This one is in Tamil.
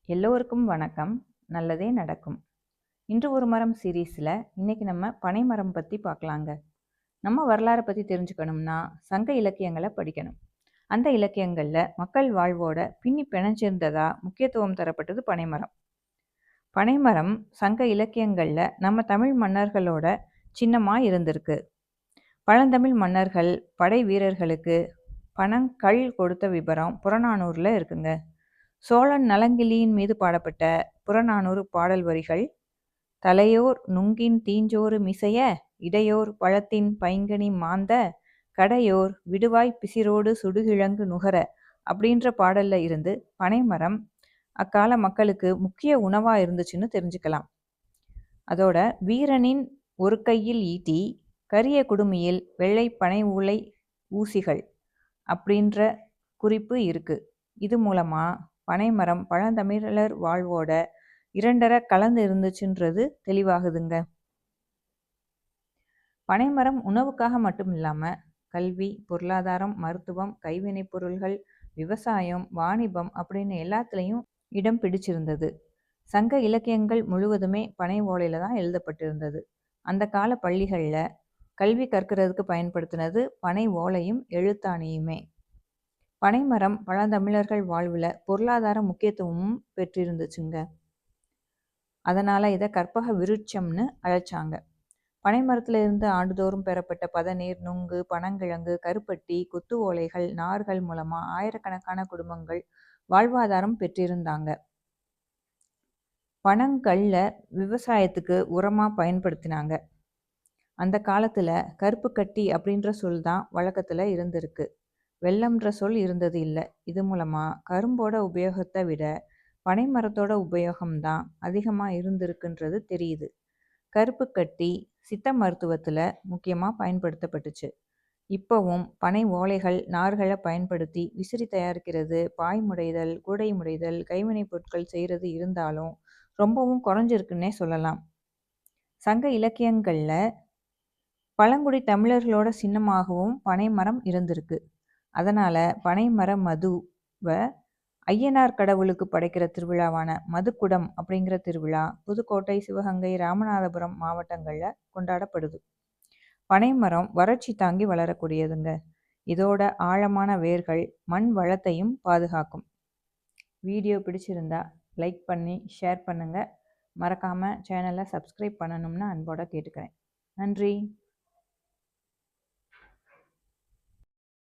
எல்லோருக்கும் வணக்கம். நல்லதே நடக்கும். இன்று ஒரு மரம் சீரீஸில் இன்னைக்கு நம்ம பனைமரம் பற்றி பார்க்கலாங்க. நம்ம வரலாறை பற்றி தெரிஞ்சுக்கணும்னா சங்க இலக்கியங்களை படிக்கணும். அந்த இலக்கியங்களில் மக்கள் வாழ்வோட பின்னி பிணைஞ்சிருந்ததா முக்கியத்துவம் தரப்பட்டது பனைமரம். பனைமரம் சங்க இலக்கியங்களில் நம்ம தமிழ் மன்னர்களோட சின்னமாக இருந்திருக்கு. பழந்தமிழ் மன்னர்கள் படை வீரர்களுக்கு பனங்கல் கொடுத்த விபரம் புறநானூரில் இருக்குங்க. சோழன் நலங்கிள்ளியின் மீது பாடப்பட்ட புறநானூறு பாடல் வரிகள்: தலையோர் நுங்கின் தீஞ்சோறு மிசைய, இடையோர் பழத்தின் பைங்கனி மாந்த, கடையோர் விடுவாய் பிசிரோடு சுடுகிழங்கு நுகர அப்படின்ற பாடல்ல இருந்து பனைமரம் அக்கால மக்களுக்கு முக்கிய உணவா இருந்துச்சுன்னு தெரிஞ்சுக்கலாம். அதோட வீரனின் ஒரு கையில் ஈட்டி, கரிய குடுமியில் வெள்ளை பனை ஊலை ஊசிகள் அப்படின்ற குறிப்பு இருக்கு. இது மூலமா பனைமரம் பழந்தமிழர் வாழ்வோட இரண்டரை கலந்து இருந்துச்சுன்றது தெளிவாகுதுங்க. பனைமரம் உணவுக்காக மட்டும் இல்லாமல் கல்வி, பொருளாதாரம், மருத்துவம், கைவினைப் பொருள்கள், விவசாயம், வாணிபம் அப்படின்னு எல்லாத்துலேயும் இடம் பிடிச்சிருந்தது. சங்க இலக்கியங்கள் முழுவதுமே பனை ஓலையில் தான் எழுதப்பட்டிருந்தது. அந்த கால பள்ளிகளில் கல்வி கற்கிறதுக்கு பயன்படுத்தினது பனை ஓலையும் எழுத்தாணியுமே. பனைமரம் பழந்தமிழர்கள் வாழ்வில் பொருளாதார முக்கியத்துவமும் பெற்றிருந்துச்சுங்க. அதனால் இதை கற்பக விருட்சம்னு அழைச்சாங்க. பனைமரத்தில் இருந்து ஆண்டுதோறும் பெறப்பட்ட பதநீர், நுங்கு, பனங்கிழங்கு, கருப்பட்டி, கொத்து ஓலைகள், நார்கள் மூலமாக ஆயிரக்கணக்கான குடும்பங்கள் வாழ்வாதாரம் பெற்றிருந்தாங்க. பனங்கல்ல விவசாயத்துக்கு உரமாக பயன்படுத்தினாங்க. அந்த காலத்தில் கருப்பு கட்டி அப்படின்ற சொல் தான் வழக்கத்தில் இருந்திருக்கு. வெள்ளம்ன்ற சொல் இருந்தது இல்லை. இது மூலமாக கரும்போட உபயோகத்தை விட பனைமரத்தோட உபயோகம்தான் அதிகமாக இருந்திருக்குன்றது தெரியுது. கருப்பு கட்டி சித்த மருத்துவத்தில் முக்கியமாக பயன்படுத்தப்பட்டுச்சு. இப்போவும் பனை ஓலைகள், நார்களை பயன்படுத்தி விசிறி தயாரிக்கிறது, பாய் முடைதல், கூடை முடைதல், கைவினைப் பொருட்கள் செய்கிறது இருந்தாலும் ரொம்பவும் குறைஞ்சிருக்குன்னே சொல்லலாம். சங்க இலக்கியங்களில் பழங்குடி தமிழர்களோட சின்னமாகவும் பனைமரம் இருந்திருக்கு. அதனால் பனைமர மதுவை ஐயனார் கடவுளுக்கு படைக்கிற திருவிழாவான மதுக்குடம் அப்படிங்கிற திருவிழா புதுக்கோட்டை, சிவகங்கை, ராமநாதபுரம் மாவட்டங்களில் கொண்டாடப்படுது. பனைமரம் வறட்சி தாங்கி வளரக்கூடியதுங்க. இதோட ஆழமான வேர்கள் மண் வளத்தையும் பாதுகாக்கும். வீடியோ பிடிச்சிருந்தா லைக் பண்ணி ஷேர் பண்ணுங்கள். மறக்காமல் சேனலை சப்ஸ்கிரைப் பண்ணணும்னு அன்போடு கேட்டுக்கிறேன். நன்றி.